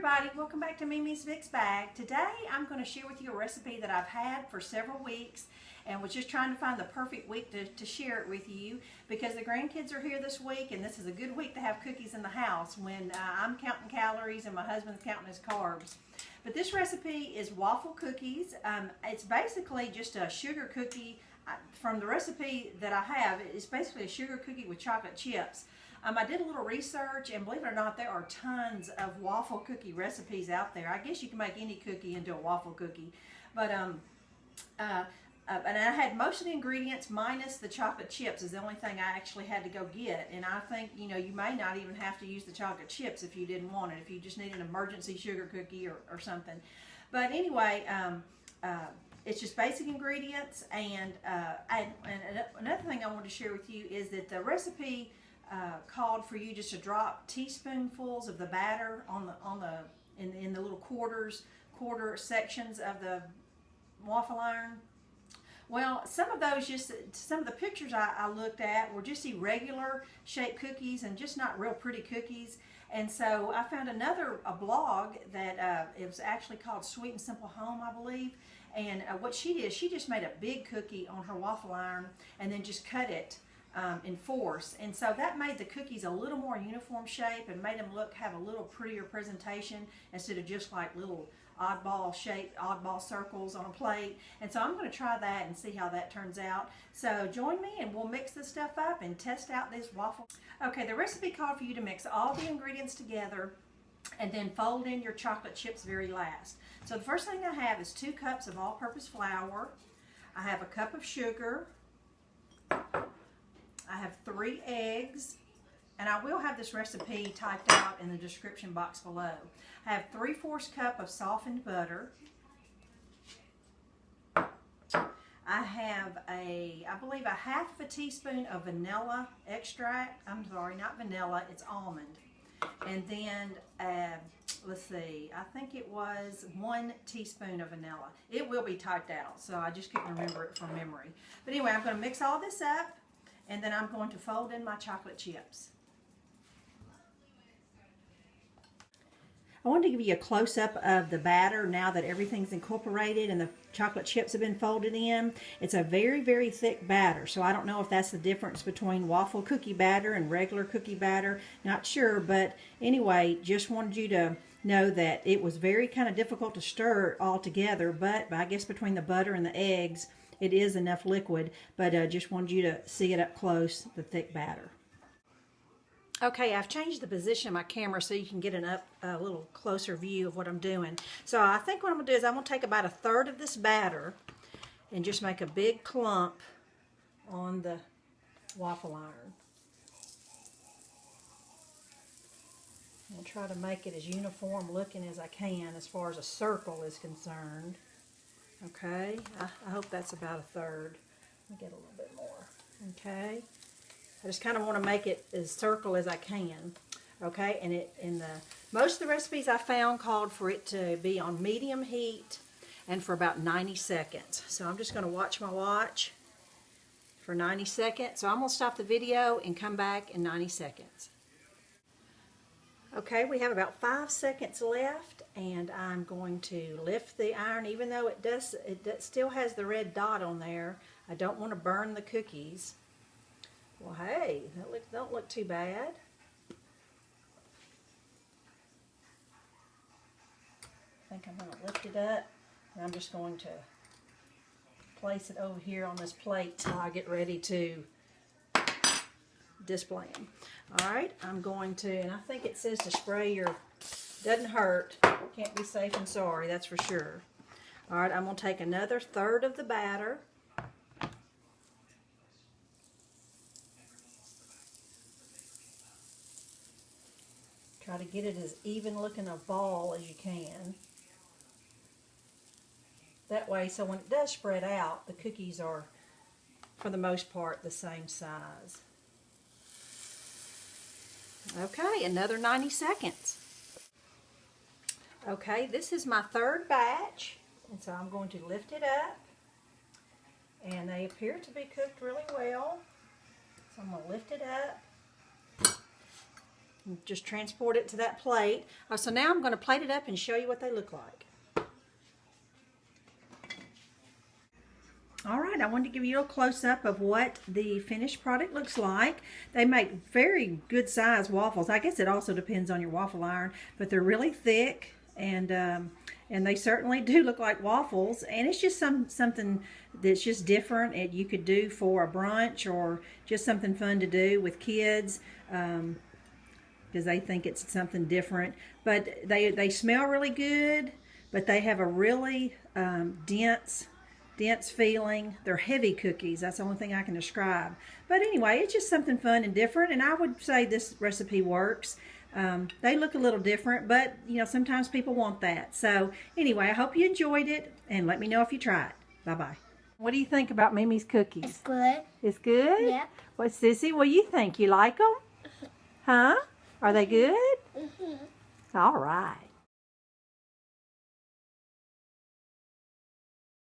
everybody, welcome back to Mimi's Vic's Bag. Today I'm going to share with you a recipe that I've had for several weeks and was just trying to find the perfect week to share it with you because the grandkids are here this week and this is a good week to have cookies in the house when I'm counting calories and my husband's counting his carbs. But this recipe is waffle cookies. It's basically just a sugar cookie. From the recipe that I have, it's basically a sugar cookie with chocolate chips. I did a little research, and believe it or not, there are tons of waffle cookie recipes out there. I guess you can make any cookie into a waffle cookie. But and I had most of the ingredients minus the chocolate chips is the only thing I actually had to go get. And I think, you know, you may not even have to use the chocolate chips if you didn't want it, if you just need an emergency sugar cookie or something. But anyway, it's just basic ingredients. And another thing I wanted to share with you is that the recipe called for you just to drop teaspoonfuls of the batter in the little quarter sections of the waffle iron. Well, some of the pictures I looked at were just irregular shaped cookies and just not real pretty cookies. And so I found a blog that it was actually called Sweet and Simple Home, I believe. And what she did, she just made a big cookie on her waffle iron and then just cut it in force, and so that made the cookies a little more uniform shape and made them have a little prettier presentation instead of just like little oddball circles on a plate. And so I'm going to try that and see how that turns out. So join me and we'll mix this stuff up and test out this waffle. Okay, the recipe called for you to mix all the ingredients together and then fold in your chocolate chips very last. So the first thing I have is 2 cups of all-purpose flour. I have a cup of sugar. I have 3 eggs, and I will have this recipe typed out in the description box below. I have 3/4 cup of softened butter. I have I believe a half of a teaspoon of vanilla extract. I'm sorry, not vanilla, it's almond. And then, let's see, I think it was 1 teaspoon of vanilla. It will be typed out, so I just couldn't remember it from memory. But anyway, I'm going to mix all this up. And then I'm going to fold in my chocolate chips. I wanted to give you a close-up of the batter now that everything's incorporated and the chocolate chips have been folded in. It's a very, very thick batter, so I don't know if that's the difference between waffle cookie batter and regular cookie batter. Not sure, but anyway, just wanted you to know that it was very kind of difficult to stir it all together, but I guess between the butter and the eggs, it is enough liquid, but just wanted you to see it up close, the thick batter. Okay, I've changed the position of my camera so you can get a little closer view of what I'm doing. So I think what I'm going to do is I'm going to take about 1/3 of this batter and just make a big clump on the waffle iron. I'll try to make it as uniform looking as I can as far as a circle is concerned. Okay, I hope that's about 1/3. Let me get a little bit more. Okay, I just kind of want to make it as circle as I can. Okay, and most of the recipes I found called for it to be on medium heat and for about 90 seconds. So I'm just going to watch my watch for 90 seconds. So I'm going to stop the video and come back in 90 seconds. Okay, we have about 5 seconds left, and I'm going to lift the iron, even though it still has the red dot on there. I don't want to burn the cookies. Well, hey, that don't look too bad. I think I'm going to lift it up, and I'm just going to place it over here on this plate till I get ready to display them. Alright, I'm going to, and I think it says to spray your, doesn't hurt, can't be safe and sorry, that's for sure. Alright, I'm going to take another 1/3 of the batter. Try to get it as even looking a ball as you can. That way, so when it does spread out, the cookies are, for the most part, the same size. Okay, another 90 seconds. Okay, this is my 3rd batch, and so I'm going to lift it up, and they appear to be cooked really well. So I'm going to lift it up, Just transport it to that plate. So now I'm going to plate it up and show you what they look like. All right, I wanted to give you a close-up of what the finished product looks like. They make very good size waffles. I guess it also depends on your waffle iron, but they're really thick, and they certainly do look like waffles. And it's just something that's just different, and you could do for a brunch or just something fun to do with kids, because they think it's something different. But they smell really good, but they have a really dense feeling. They're heavy cookies. That's the only thing I can describe. But anyway, it's just something fun and different, and I would say this recipe works. They look a little different, but you know, sometimes people want that. So anyway, I hope you enjoyed it, and let me know if you try it. Bye-bye. What do you think about Mimi's cookies? It's good. It's good? Yeah. What, Sissy, what do you think? You like them? Huh? Are they good? Mm-hmm. All right.